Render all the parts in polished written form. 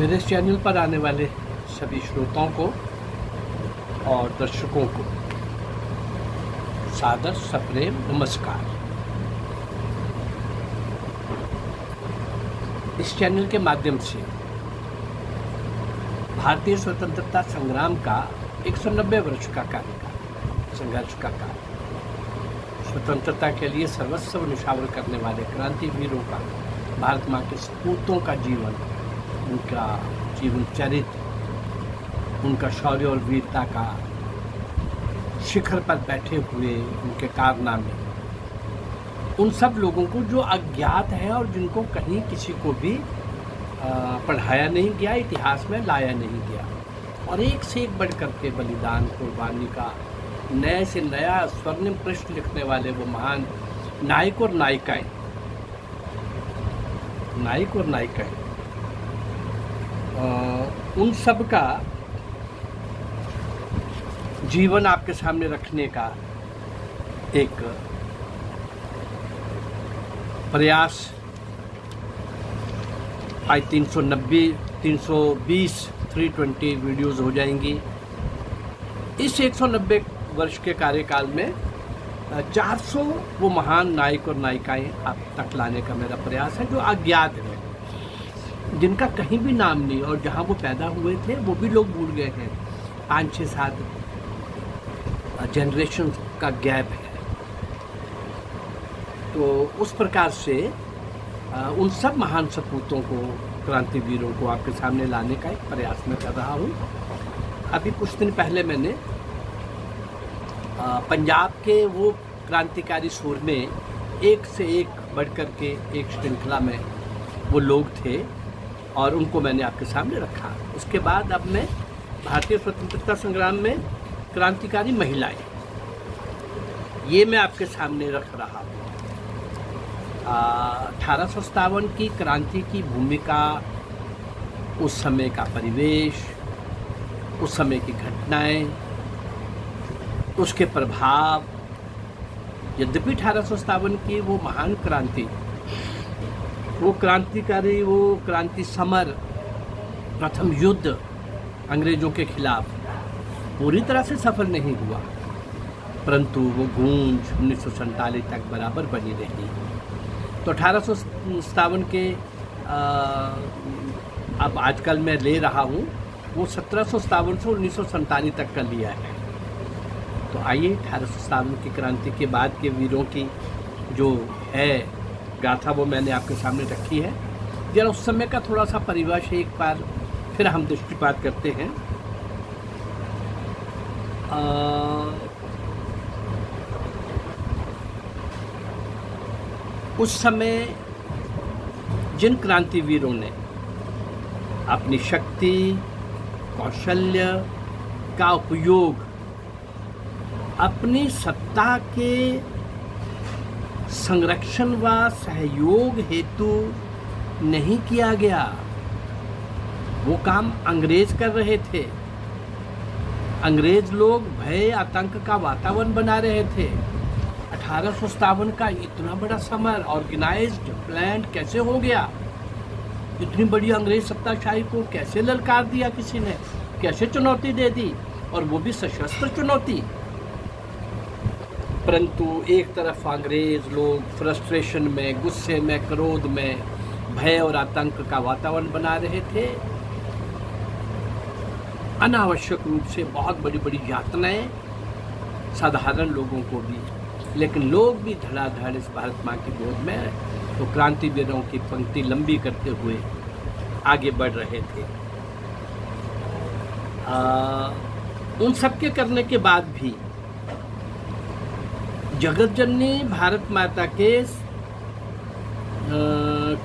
मेरे इस चैनल पर आने वाले सभी श्रोताओं को और दर्शकों को सादर सप्रेम नमस्कार। इस चैनल के माध्यम से भारतीय स्वतंत्रता संग्राम का 190 वर्ष का कार्यकाल, संघर्ष का काल, स्वतंत्रता के लिए सर्वस्व निछावर करने वाले क्रांतिवीरों का, भारत माँ के सपूतों का जीवन, उनका जीवन चरित्र, उनका शौर्य और वीरता का शिखर पर बैठे हुए उनके कारनामे, उन सब लोगों को जो अज्ञात हैं और जिनको कहीं किसी को भी पढ़ाया नहीं गया, इतिहास में लाया नहीं गया, और एक से एक बढ़ करके बलिदान, कुर्बानी का नए से नया स्वर्णिम पृष्ठ लिखने वाले वो महान नायक और नायिकाएं, उन सब का जीवन आपके सामने रखने का एक प्रयास। आज 390, 320, 320 वीडियोस हो जाएंगी। इस 190 वर्ष के कार्यकाल में 400 वो महान नायक और नायिकाएं आप तक लाने का मेरा प्रयास है, जो अज्ञात है, जिनका कहीं भी नाम नहीं, और जहां वो पैदा हुए थे वो भी लोग भूल गए हैं। 5, 6, 7 जनरेशन का गैप है। तो उस प्रकार से उन सब महान सपूतों को, क्रांतिवीरों को आपके सामने लाने का एक प्रयास मैं कर रहा हूँ। अभी कुछ दिन पहले मैंने पंजाब के वो क्रांतिकारी सूर में एक से एक बढ़कर के एक श्रृंखला में वो लोग थे और उनको मैंने आपके सामने रखा। उसके बाद अब मैं भारतीय स्वतंत्रता संग्राम में क्रांतिकारी महिलाएं, ये मैं आपके सामने रख रहा हूँ। 1857 की क्रांति की भूमिका, उस समय का परिवेश, उस समय की घटनाएं, उसके प्रभाव। यद्यपि 1857 की वो महान क्रांति, वो क्रांतिकारी, वो क्रांति समर, प्रथम युद्ध अंग्रेजों के खिलाफ पूरी तरह से सफल नहीं हुआ, परंतु वो गूंज 1947 तक बराबर बनी रही। तो 1857 के अब आजकल मैं ले रहा हूँ, वो 1757 से 1947 तक का लिया है। तो आइए 1857 की क्रांति के बाद के वीरों की जो है गाथा, वो मैंने आपके सामने रखी है। जरा उस समय का थोड़ा सा परिवेश एक बार फिर हम दृष्टिपात करते हैं। उस समय जिन क्रांतिवीरों ने अपनी शक्ति, कौशल्य का उपयोग अपनी सत्ता के संरक्षण व सहयोग हेतु नहीं किया गया, वो काम अंग्रेज कर रहे थे। अंग्रेज लोग भय, आतंक का वातावरण बना रहे थे। 1857 का इतना बड़ा समर ऑर्गेनाइज्ड प्लान कैसे हो गया? इतनी बड़ी अंग्रेज सत्ताशाही को कैसे ललकार दिया किसी ने, कैसे चुनौती दे दी, और वो भी सशस्त्र चुनौती। परंतु एक तरफ अंग्रेज लोग फ्रस्ट्रेशन में, गुस्से में, क्रोध में, भय और आतंक का वातावरण बना रहे थे। अनावश्यक रूप से बहुत बड़ी बड़ी यातनाएं साधारण लोगों को भी, लेकिन लोग भी धड़ाधड़ इस भारत माँ की गोद में तो क्रांतिवीरों की पंक्ति लंबी करते हुए आगे बढ़ रहे थे। उन सबके करने के बाद भी जगत जननी भारत माता के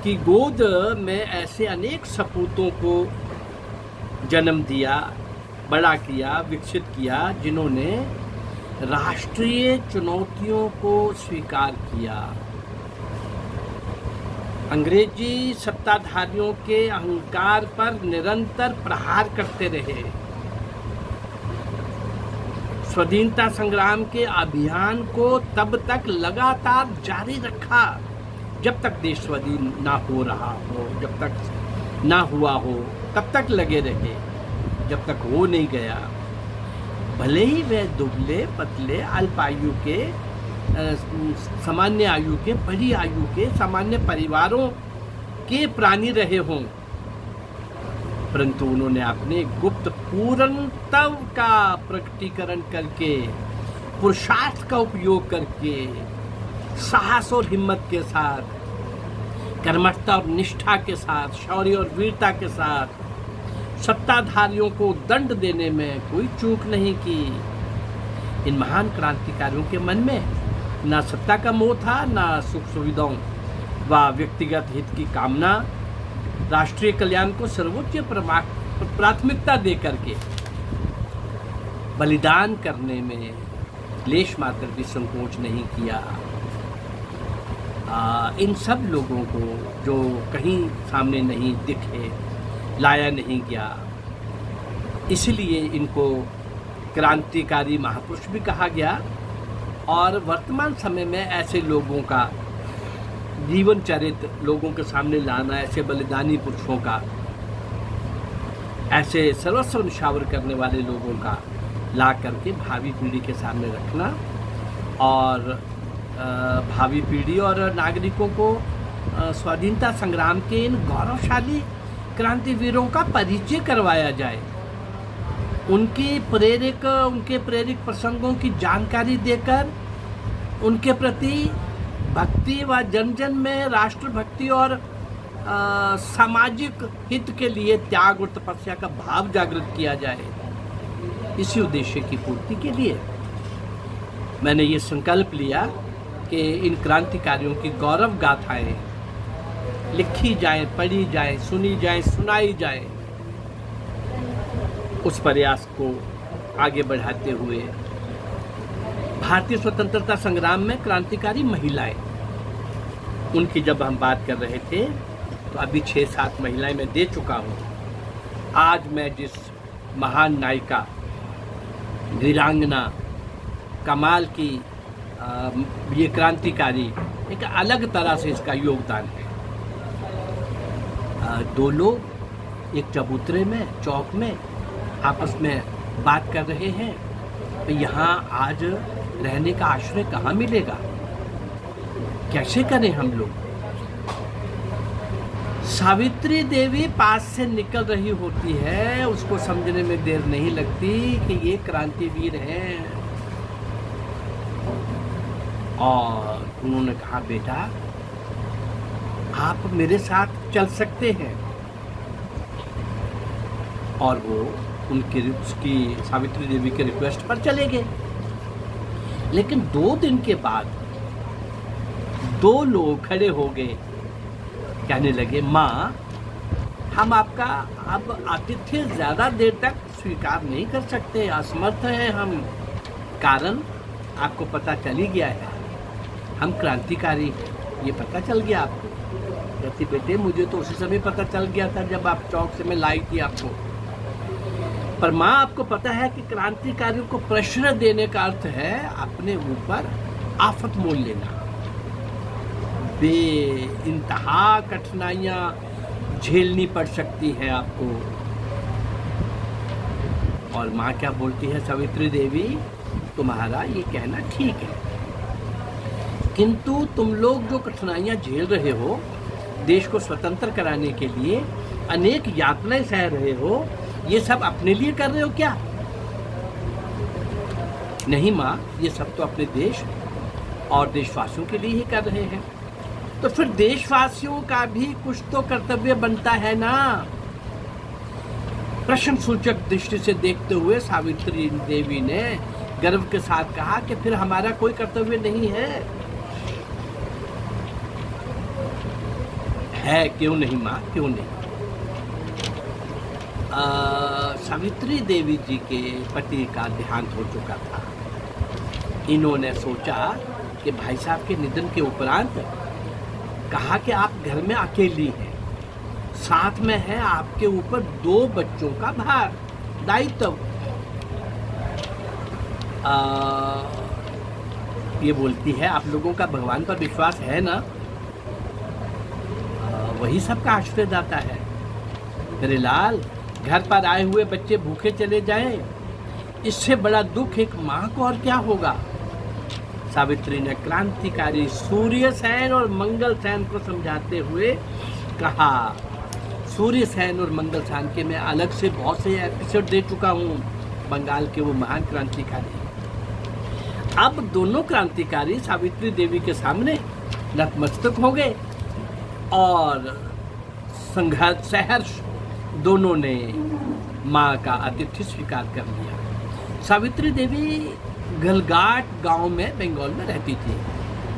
की गोद में ऐसे अनेक सपूतों को जन्म दिया, बड़ा किया, विकसित किया, जिन्होंने राष्ट्रीय चुनौतियों को स्वीकार किया। अंग्रेजी सत्ताधारियों के अहंकार पर निरंतर प्रहार करते रहे। स्वाधीनता संग्राम के अभियान को तब तक लगातार जारी रखा जब तक देश स्वाधीन ना हो रहा हो, जब तक ना हुआ हो, तब तक लगे रहे जब तक हो नहीं गया। भले ही वे दुबले पतले अल्पायु के, सामान्य आयु के, बड़ी आयु के, सामान्य परिवारों के प्राणी रहे हों, परंतु उन्होंने अपने गुप्त पूर्णत्व का प्रकटीकरण करके, पुरुषार्थ का उपयोग करके, साहस और हिम्मत के साथ, कर्मठता और निष्ठा के साथ, शौर्य और वीरता के साथ सत्ताधारियों को दंड देने में कोई चूक नहीं की। इन महान क्रांतिकारियों के मन में ना सत्ता का मोह था, ना सुख सुविधाओं व व्यक्तिगत हित की कामना। राष्ट्रीय कल्याण को सर्वोच्च प्राथमिकता देकर के बलिदान करने में लेश मात्र भी संकोच नहीं किया। इन सब लोगों को जो कहीं सामने नहीं दिखे, लाया नहीं गया, इसलिए इनको क्रांतिकारी महापुरुष भी कहा गया। और वर्तमान समय में ऐसे लोगों का जीवन चरित्र लोगों के सामने लाना, ऐसे बलिदानी पुरुषों का, ऐसे सर्वस्व निछावर करने वाले लोगों का ला करके भावी पीढ़ी के सामने रखना और भावी पीढ़ी और नागरिकों को स्वाधीनता संग्राम के इन गौरवशाली क्रांतिवीरों का परिचय करवाया जाए, उनके प्रेरक प्रसंगों की जानकारी देकर उनके प्रति भक्ति व जन जन में राष्ट्रभक्ति और सामाजिक हित के लिए त्याग और तपस्या का भाव जागृत किया जाए। इसी उद्देश्य की पूर्ति के लिए मैंने ये संकल्प लिया कि इन क्रांतिकारियों की गौरव गाथाएं लिखी जाए, पढ़ी जाए, सुनी जाए, सुनाई जाए। उस प्रयास को आगे बढ़ाते हुए भारतीय स्वतंत्रता संग्राम में क्रांतिकारी महिलाएं, उनकी जब हम बात कर रहे थे तो अभी 6-7 महिलाएं मैं दे चुका हूँ। आज मैं जिस महान नायिका, वीरांगना, कमाल की ये क्रांतिकारी, एक अलग तरह से इसका योगदान है। 2 लोग एक चबूतरे में, चौक में आपस में बात कर रहे हैं, तो यहाँ आज रहने का आश्रय कहाँ मिलेगा, कैसे करें हम लोग। सावित्री देवी पास से निकल रही होती है, उसको समझने में देर नहीं लगती कि ये क्रांतिवीर हैं। और उन्होंने कहा, बेटा आप मेरे साथ चल सकते हैं। और वो उसकी सावित्री देवी के रिक्वेस्ट पर चले गए। लेकिन 2 दिन के बाद 2 लोग खड़े हो गए, कहने लगे, माँ हम आपका अब आतिथ्य ज़्यादा देर तक स्वीकार नहीं कर सकते, असमर्थ हैं हम। कारण आपको पता चल ही गया है, हम क्रांतिकारी, ये पता चल गया आपको। कहती, बेटे मुझे तो उसी समय पता चल गया था जब आप चौक से मैं लाई थी आपको। पर माँ आपको पता है कि क्रांतिकारियों को प्रेशर देने का अर्थ है अपने ऊपर आफत मोल लेना, इंतहा कठिनाइयाँ झेलनी पड़ सकती है आपको। और माँ क्या बोलती है, सावित्री देवी तुम्हारा ये कहना ठीक है, किंतु तुम लोग जो कठिनाइयाँ झेल रहे हो, देश को स्वतंत्र कराने के लिए अनेक यातनाएं सह रहे हो, ये सब अपने लिए कर रहे हो क्या? नहीं माँ, ये सब तो अपने देश और देशवासियों के लिए ही कर रहे हैं। तो फिर देशवासियों का भी कुछ तो कर्तव्य बनता है ना। प्रश्न सूचक दृष्टि से देखते हुए सावित्री देवी ने गर्व के साथ कहा कि फिर हमारा कोई कर्तव्य नहीं है। क्यों नहीं माँ, क्यों नहीं? सावित्री देवी जी के पति का देहांत हो चुका था। इन्होंने सोचा कि भाई साहब के निधन के उपरांत कहा कि आप घर में अकेली हैं, साथ में है आपके ऊपर 2 बच्चों का भार, दायित्व। ये बोलती है, आप लोगों का भगवान पर विश्वास है ना? वही सबका आश्रयदाता है। मेरे लाल, घर पर आए हुए बच्चे भूखे चले जाएं, इससे बड़ा दुख एक माँ को और क्या होगा। सावित्री ने क्रांतिकारी सूर्यसेन और मंगलसेन को समझाते हुए कहा, सूर्यसेन और मंगलसेन के मैं अलग से बहुत से एपिसोड दे चुका हूँ, बंगाल के वो महान क्रांतिकारी। अब दोनों क्रांतिकारी सावित्री देवी के सामने नतमस्तक हो गए और संघर्ष सहर्ष दोनों ने माँ का आतिथ्य स्वीकार कर लिया। सावित्री देवी गलघाट गांव में बंगाल में रहती थी।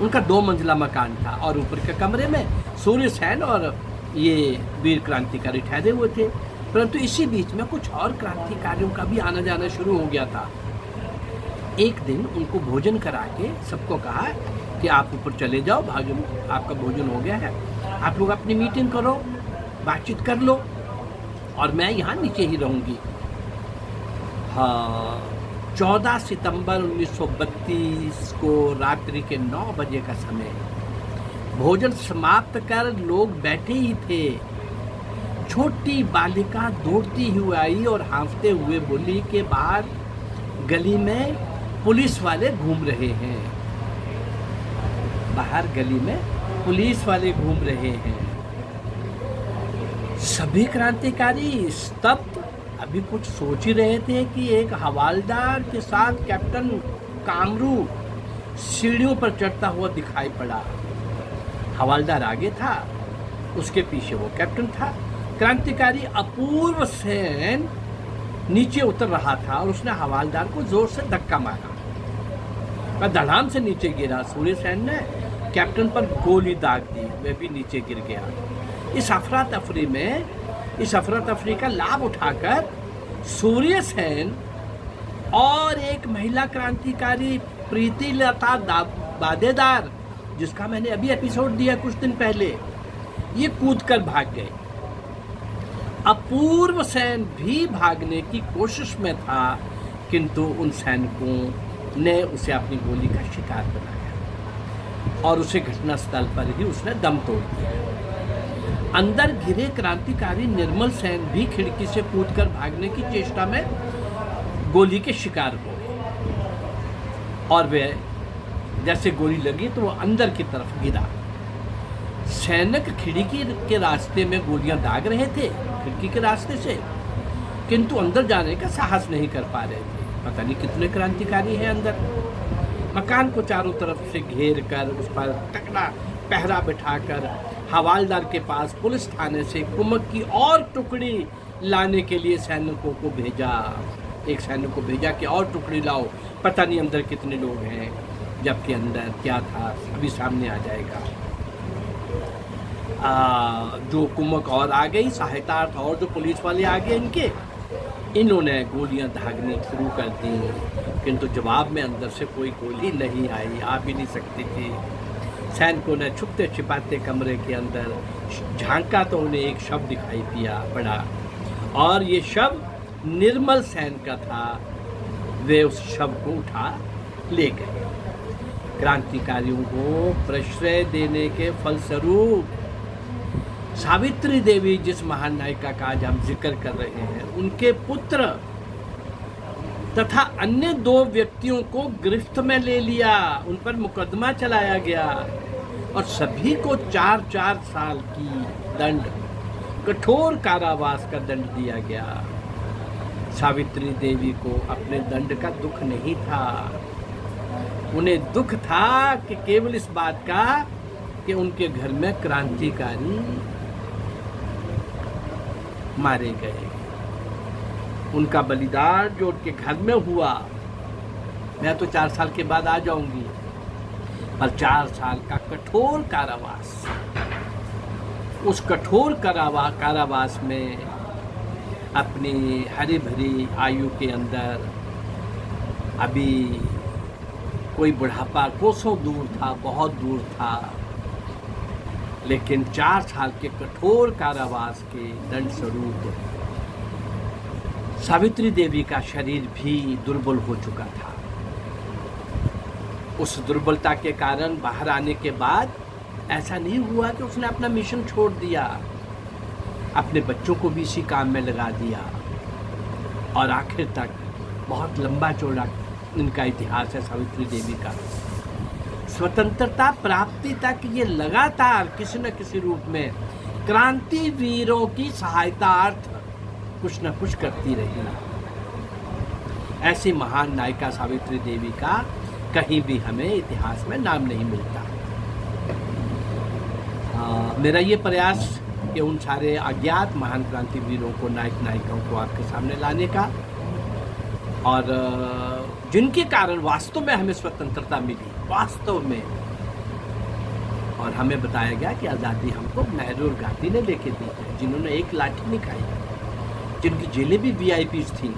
उनका 2 मंजिला मकान था और ऊपर के कमरे में सूर्यसेन और ये वीर क्रांतिकारी ठहरे हुए थे। परंतु इसी बीच में कुछ और क्रांतिकारियों का भी आना जाना शुरू हो गया था। एक दिन उनको भोजन करा के सबको कहा कि आप ऊपर चले जाओ, आपका भोजन हो गया है, आप लोग अपनी मीटिंग करो, बातचीत कर लो और मैं यहाँ नीचे ही रहूँगी। हाँ, 14 सितंबर 1932 को रात्रि के 9 बजे का समय, भोजन समाप्त कर लोग बैठे ही थे। छोटी बालिका दौड़ती हुई आई और हाँफते हुए बोली कि बाहर गली में पुलिस वाले घूम रहे हैं, बाहर गली में पुलिस वाले घूम रहे हैं। सभी क्रांतिकारी स्तब्ध, अभी कुछ सोच ही रहे थे कि एक हवालदार के साथ कैप्टन कामरू सीढ़ियों पर चढ़ता हुआ दिखाई पड़ा। हवालदार आगे था, उसके पीछे वो कैप्टन था। क्रांतिकारी अपूर्व सेन नीचे उतर रहा था और उसने हवालदार को जोर से धक्का मारा और धड़ाम से नीचे गिरा। सूर्यसेन ने कैप्टन पर गोली दाग दी, वह भी नीचे गिर गया। इस अफरा तफरी का लाभ उठाकर सूर्यसेन और एक महिला क्रांतिकारी प्रीति लता बादेदार, जिसका मैंने अभी एपिसोड दिया कुछ दिन पहले, ये कूदकर भाग गए। अपूर्व सेन भी भागने की कोशिश में था, किंतु उन सैनिकों ने उसे अपनी गोली का शिकार बनाया और उसे घटनास्थल पर ही उसने दम तोड़ दिया। अंदर घिरे क्रांतिकारी निर्मल सेन भी खिड़की से कूदकर भागने की चेष्टा में गोली के शिकार हो गए और वे जैसे गोली लगी तो वो अंदर की तरफ गिरा। सैनिक खिड़की के रास्ते में गोलियां दाग रहे थे, खिड़की के रास्ते से, किंतु अंदर जाने का साहस नहीं कर पा रहे थे। पता नहीं कितने क्रांतिकारी हैं अंदर। मकान को चारों तरफ से घेर कर उस पर तकड़ा पहरा बिठाकर हवालदार के पास पुलिस थाने से कुमक की और टुकड़ी लाने के लिए सैनिकों को भेजा। एक सैनिक को भेजा कि और टुकड़ी लाओ, पता नहीं अंदर कितने लोग हैं, जबकि अंदर क्या था अभी सामने आ जाएगा। जो कुमक और आ गई, सहायतार्थ और जो पुलिस वाले आ गए इन्होंने गोलियां दागनी शुरू कर दी, किंतु जवाब में अंदर से कोई गोली नहीं आई, आ भी नहीं सकती थी। सैनिकों ने छुपते छिपाते कमरे के अंदर झांका तो उन्हें एक शव दिखाई पड़ा और ये शव निर्मल सेन का था। वे उस शव को उठा ले गए। क्रांतिकारियों को प्रश्रय देने के फलस्वरूप सावित्री देवी, जिस महान नायिका का आज हम जिक्र कर रहे हैं, उनके पुत्र तथा अन्य 2 व्यक्तियों को गिरफ्त में ले लिया, उन पर मुकदमा चलाया गया और सभी को 4-4 साल की दंड, कठोर कारावास का दंड दिया गया। सावित्री देवी को अपने दंड का दुख नहीं था, उन्हें दुख था कि केवल इस बात का कि उनके घर में क्रांतिकारी मारे गए। उनका बलिदान जो उनके घर में हुआ, मैं तो 4 साल के बाद आ जाऊंगी, पर 4 साल का कठोर कारावास, उस कठोर कारावास में अपनी हरी भरी आयु के अंदर अभी कोई बुढ़ापा कोसों दूर था, बहुत दूर था, लेकिन 4 साल के कठोर कारावास के दंड स्वरूप सावित्री देवी का शरीर भी दुर्बल हो चुका था। उस दुर्बलता के कारण बाहर आने के बाद ऐसा नहीं हुआ कि उसने अपना मिशन छोड़ दिया। अपने बच्चों को भी इसी काम में लगा दिया और आखिर तक बहुत लंबा चौड़ा इनका इतिहास है सावित्री देवी का। स्वतंत्रता प्राप्ति तक ये लगातार किसी न किसी रूप में क्रांतिवीरों की सहायतार्थ कुछ न कुछ करती रही। ऐसी महान नायिका सावित्री देवी का कहीं भी हमें इतिहास में नाम नहीं मिलता। मेरा ये प्रयास कि उन सारे अज्ञात महान क्रांतिवीरों को, नायक नायिकाओं को आपके सामने लाने का, और जिनके कारण वास्तव में हमें स्वतंत्रता मिली, वास्तव में। और हमें बताया गया कि आज़ादी हमको नेहरू और गांधी ने लेके दी है, जिन्होंने एक लाठी नहीं खाई, जिनकी जेलें भी वीआईपीज़ थी।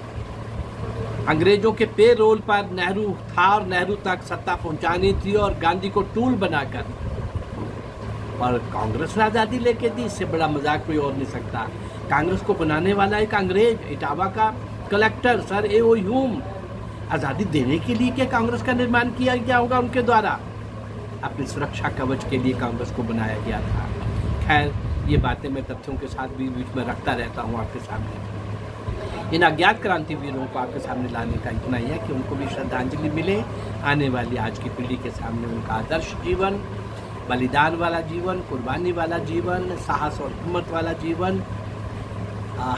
अंग्रेजों के पे रोल पर नेहरू था और नेहरू तक सत्ता पहुंचानी थी और गांधी को टूल बनाकर, और कांग्रेस ने आज़ादी लेके दी। इससे बड़ा मजाक कोई और नहीं सकता। कांग्रेस को बनाने वाला एक अंग्रेज, इटावा का कलेक्टर सर ए.ओ. ह्यूम, आज़ादी देने के लिए क्या कांग्रेस का निर्माण किया गया होगा उनके द्वारा? अपनी सुरक्षा कवच के लिए कांग्रेस को बनाया गया था। खैर, ये बातें मैं तथ्यों के साथ भी बीच में रखता रहता हूँ आपके सामने। इन अज्ञात क्रांतिवीरों को आपके सामने लाने का इतना ही है कि उनको भी श्रद्धांजलि मिले। आने वाली आज की पीढ़ी के सामने उनका आदर्श जीवन, बलिदान वाला जीवन, कुर्बानी वाला जीवन, साहस और हिम्मत वाला जीवन,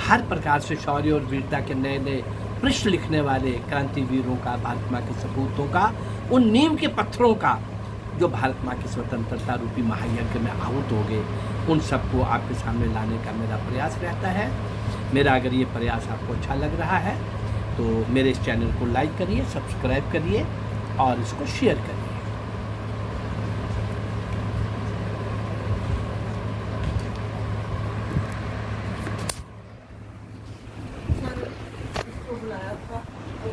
हर प्रकार से शौर्य और वीरता के नए नए पृष्ठ लिखने वाले क्रांतिवीरों का, भारत माँ के सपूतों का, उन नींव के पत्थरों का जो भारत माँ की स्वतंत्रता रूपी महायज्ञ में आहूत हो गए, उन सबको आपके सामने लाने का मेरा प्रयास रहता है। मेरा अगर ये प्रयास आपको अच्छा लग रहा है तो मेरे इस चैनल को लाइक करिए, सब्सक्राइब करिए और इसको शेयर करिए।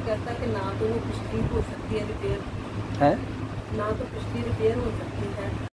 कहता कि ना तो वो पिछली हो सकती है रिपेयर है, ना तो पिछली रिपेयर हो सकती है।